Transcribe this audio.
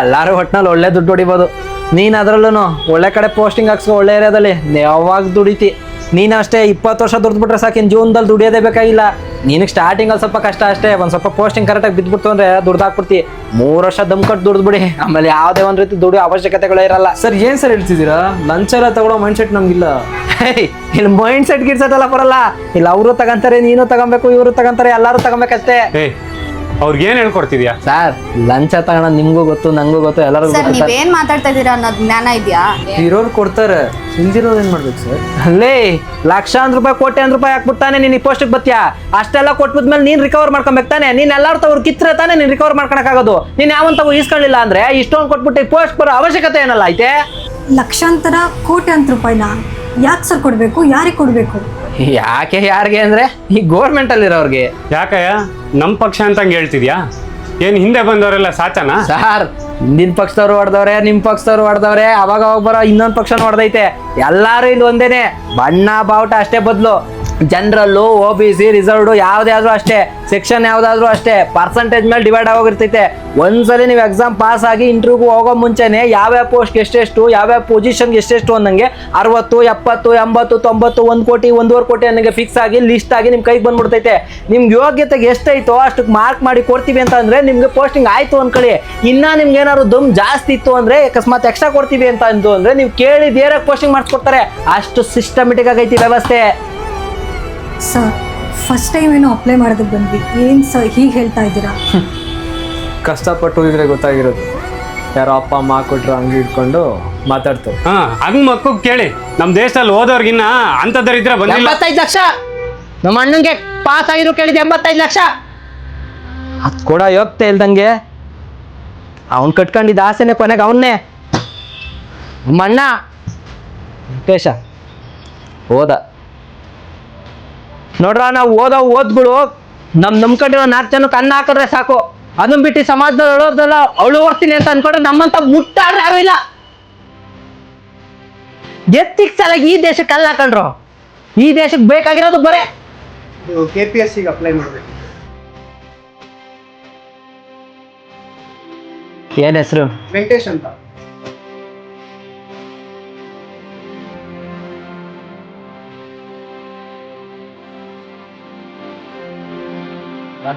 ಎಲ್ಲಾರು ಒಟ್ನಲ್ಲಿ ಒಳ್ಳೆ ದುಡ್ಡು ಹೊಡಿಬೋದು. ನೀನ್ ಅದ್ರಲ್ಲೂ ಒಳ್ಳೆ ಕಡೆ ಪೋಸ್ಟಿಂಗ್ ಹಾಕ್ಸ್ಕೊ, ಒಳ್ಳೆ ಏರಿಯಾದಲ್ಲಿ ಯಾವಾಗ ದುಡಿತಿ. ನೀನು ಅಷ್ಟೇ 20 ವರ್ಷ ದುಡ್ದ್ಬಿಟ್ರೆ ಸಾಕಿನ್ ಜೀವನದಲ್ಲಿ ದುಡಿಯೋದೇ ಬೇಕಾಗಿಲ್ಲ. ನಿನಗೆ ಸ್ಟಾರ್ಟಿಂಗ್ ಅಲ್ಲಿ ಸ್ವಲ್ಪ ಕಷ್ಟ ಅಷ್ಟೇ, ಒಂದ್ ಸ್ವಲ್ಪ ಪೋಸ್ಟಿಂಗ್ ಕರೆಕ್ಟಾಗಿ ಬಿದ್ಬಿಡ್ತು ಅಂದ್ರೆ ದುಡ್ದಾಕ್ಬಿಡ್ತಿ. 3 ವರ್ಷ ದಮ್ ಕಟ್ಟು ದುಡ್ದ್ಬಿಡಿ, ಆಮೇಲೆ ಯಾವ್ದೇ ಒಂದ್ ರೀತಿ ದುಡಿಯೋ ಅವಶ್ಯಕತೆಗಳೇ ಇರಲ್ಲ. ಸರ್ ಏನ್ ಸರ್ ಹೇಳ್ತಿದ್ದೀರಾ? ಲಂಚ್ ಎಲ್ಲ ತಗೊಳ್ಳೋ ಮೈಂಡ್ ಸೆಟ್ ನಮ್ಗಿಲ್ಲ. ಇಲ್ಲಿ ಮೈಂಡ್ ಸೆಟ್ ಗಿಡ್ಸೆಟ್ ಎಲ್ಲ ಬರಲ್ಲ. ಇಲ್ಲ ಅವರು ತಗೊಂತಾರೆ, ನೀನು ತಗೊಬೇಕು, ಇವರು ತಗೊಂತಾರೆ, ಎಲ್ಲಾರು ತಗೊಬೇಕಷ್ಟೇ. ಅವ್ರಿಗೆ ಏನ್ ಹೇಳ್ಕೊಡ್ತಿದ್ಯಾ? ಸರ್ ಲಂಚ ತಗೋಣ ನಿಮ್ಗೂ ಗೊತ್ತು, ನಂಗೂ ಗೊತ್ತು, ಎಲ್ಲರಿಗೂ ಸರ್ ಗೊತ್ತು. ನೀವೇನ್ ಮಾತಾಡ್ತಾ ಇದೀರಾ ಅನ್ನೋದು ಜ್ಞಾನ ಇದೆಯಾ? ಇರೋರು ಕೊಡ್ತಾರೆ, ಇಲ್ದಿರೋರು ಏನ್ ಮಾಡ್ಬೇಕು ಸರ್? ಅಲ್ಲೇ ಲಕ್ಷಾಂತರ ರೂಪಾಯಿ, ಕೋಟ್ಯಾಂತರ ರೂಪಾಯಿ ಹಾಕ್ಬಿಡ್ತಾನೆ ನೀನ್ ಈ ಪೋಸ್ಟಿಗೆ ಬತ್ತೀಯಾ. ಅಷ್ಟೆಲ್ಲ ಕೊಟ್ಬಿದ್ಮೇಲೆ ನೀನ್ ರಿಕವರ್ ಮಾಡ್ಕೊಬೇಕು ತಾನೆ. ನೀನ್ ಎಲ್ಲಾರು ತವ್ರು ಕಿತ್ರೆ ತಾನೆ ನೀನ್ ರಿಕವರ್ ಮಾಡ್ಕೊಳಕಾಗೋದು. ನೀನ್ ಯಾವಂತವು ಈಸ್ಕೊಳ್ಳಿಲ್ಲ ಅಂದ್ರೆ ಇಷ್ಟೊಂದು ಕೊಟ್ಬಿಟ್ಟು ಪೋಸ್ಟ್ ಬರೋ ಅವಶ್ಯಕತೆ ಏನಲ್ಲ ಐತೆ. ಲಕ್ಷಾಂತರ ಕೋಟ್ಯಾಂತರ ರೂಪಾಯಿನ ಯಾಕೆ ಸರ್ ಕೊಡಬೇಕು? ಯಾರಿಗೆ ಕೊಡಬೇಕು? ಯಾಕೆ ಯಾರಿಗೆ ಅಂದ್ರೆ ಈ ಗೋರ್ಮೆಂಟ್ ಅಲ್ಲಿರೋರ್ಗೆ. ಯಾಕಯ್ಯ ನಮ್ ಪಕ್ಷ ಅಂತ ಹಂಗೆ ಹೇಳ್ತಿದ್ಯಾ? ಏನ್ ಹಿಂದೆ ಬಂದವರೆಲ್ಲ ಸಾಚನಾ? ಸರ್ ಹಿಂದಿನ ಪಕ್ಷದವ್ರು ಹೊಡೆದವ್ರೆ, ನಿಮ್ ಪಕ್ಷದವ್ರು ಹೊಡೆದವ್ರೆ, ಅವಾಗ ಬರೋ ಇನ್ನೊಂದು ಪಕ್ಷ ಹೊಡೆದೈತೆ. ಎಲ್ಲಾರು ಇಲ್ಲಿ ಒಂದೇನೆ, ಬಣ್ಣ ಬಾವುಟ ಅಷ್ಟೇ ಬದಲು. ಜನರಲ್ಲು, OBC, ರಿಸರ್ವ್ಡು ಯಾವ್ದಾದ್ರು ಅಷ್ಟೇ, ಸೆಕ್ಷನ್ ಯಾವ್ದಾದ್ರು ಅಷ್ಟೇ, ಪರ್ಸೆಂಟೇಜ್ ಮೇಲೆ ಡಿವೈಡ್ ಆಗೋಗಿರ್ತೈತೆ. ಒಂದ್ಸಲಿ ನೀವು ಎಕ್ಸಾಮ್ ಪಾಸ್ ಆಗಿ ಇಂಟರ್ವ್ಯೂಗೆ ಹೋಗೋ ಮುಂಚೆನೆ ಯಾವ್ಯಾವ ಪೋಸ್ಟ್ ಎಷ್ಟೆಷ್ಟು, ಯಾವ್ಯಾವ ಪೊಸಿಷನ್ಗೆ ಎಷ್ಟೆಷ್ಟು ಅನ್ನಂಗೆ 60, 70, 80, 90, 1 ಕೋಟಿ, 1.5 ಕೋಟಿ ಅನ್ನಂಗೆ ಫಿಕ್ಸ್ ಆಗಿ ಲಿಸ್ಟ್ ಆಗಿ ನಿಮ್ ಕೈಗೆ ಬಂದ್ಬಿಡ್ತೈತೆ. ನಿಮ್ಗೆ ಯೋಗ್ಯತೆಗೆ ಎಷ್ಟೈತೋ ಅಷ್ಟಕ್ಕೆ ಮಾರ್ಕ್ ಮಾಡಿ ಕೊಡ್ತೀವಿ ಅಂತ ಅಂದ್ರೆ ನಿಮ್ಗೆ ಪೋಸ್ಟಿಂಗ್ ಆಯ್ತು ಅನ್ಕೊಳ್ಳಿ. ಇನ್ನ ನಿಮ್ಗೆ ಏನಾದ್ರು ದಮ್ ಜಾಸ್ತಿ ಇತ್ತು ಅಂದ್ರೆ, ಅಕಸ್ಮಾತ್ ಎಕ್ಸ್ಟ್ರಾ ಕೊಡ್ತೀವಿ ಅಂತ ಅಂದು ಅಂದ್ರೆ ನೀವು ಕೇಳಿ ಬೇರೆ ಪೋಸ್ಟಿಂಗ್ ಮಾಡಿಸ್ಕೊಡ್ತಾರೆ. ಅಷ್ಟು ಸಿಸ್ಟಮೆಟಿಕ್ ಆಗೈತಿ ವ್ಯವಸ್ಥೆ. ಸರ್ ಫಸ್ಟ್ ಟೈಮ್ ಏನೋ ಅಪ್ಲೈ ಮಾಡೋದಕ್ಕೆ ಬಂದ್ವಿ, ಏನು ಸರ್ ಹೀಗೆ ಹೇಳ್ತಾ ಇದ್ದೀರಾ? ಕಷ್ಟಪಟ್ಟು ಇದ್ರೆ ಗೊತ್ತಾಗಿರೋದು. ಯಾರೋ ಅಪ್ಪ ಅಮ್ಮ ಕೊಟ್ರು ಅಂಗಡಿ ಇಟ್ಕೊಂಡು ಮಾತಾಡ್ತಾರೆ. ಹಂಗ್ ಮಕ್ಕಳು ಕೇಳಿ, ನಮ್ ದೇಶದಲ್ಲಿ ಓದೋರ್ಗಿನ್ನ ಅಂತದರಿದ್ರೆ ಬಂದಿಲ್ಲ. 85 ಲಕ್ಷ ನಮ್ಮ ಅಣ್ಣಂಗೆ ಪಾಸ್ ಆಗಿರೋ ಕೇಳಿದೆ. 85 ಲಕ್ಷ ಅದು ಕೂಡ ಯೋಗ್ಯತೆ ಇಲ್ದಂಗೆ ಅವ್ನು ಕಟ್ಕೊಂಡಿದ್ದ ಆಸೆನೆ ಕೊನೆಗೆ ಅವನ್ನೇ ಮಣ್ಣ ವೆಂಕಟೇಶ ಹೋದ. ನೋಡ್ರ, ನಾವು ಓದ್ಗಳು ನಂಬ್ಕೊಂಡಿರೋ 4 ಜನಕ್ಕೆ ಅನ್ನ ಹಾಕಿದ್ರೆ ಸಾಕು. ಅದನ್ನ ಬಿಟ್ಟು ಸಮಾಜದಲ್ಲಿ ಅಳೋರ್ದಲ್ಲ ಅವಳು ಓಡ್ತೀನಿ ಅಂತ ಅನ್ಕೊಂಡ್ರೆ ನಮ್ಮಂತ ಮುಟ್ಟಾಡ್ರೆ ಯಾರು ಇಲ್ಲ. ಎತ್ತಿಗೆ ಸಲ ಈ ದೇಶಕ್ಕೆ ಅಲ್ಲ ಹಾಕೊಂಡ್ರು. ಈ ದೇಶಕ್ಕೆ ಬೇಕಾಗಿರೋದು ಬರೇ KPSC ಗೆ ಅಪ್ಲೈ ಮಾಡಬೇಕು. ಏನ್ ಹೆಸರು? ವೆಂಕಟೇಶ್ ಅಂತ. ಬಾ.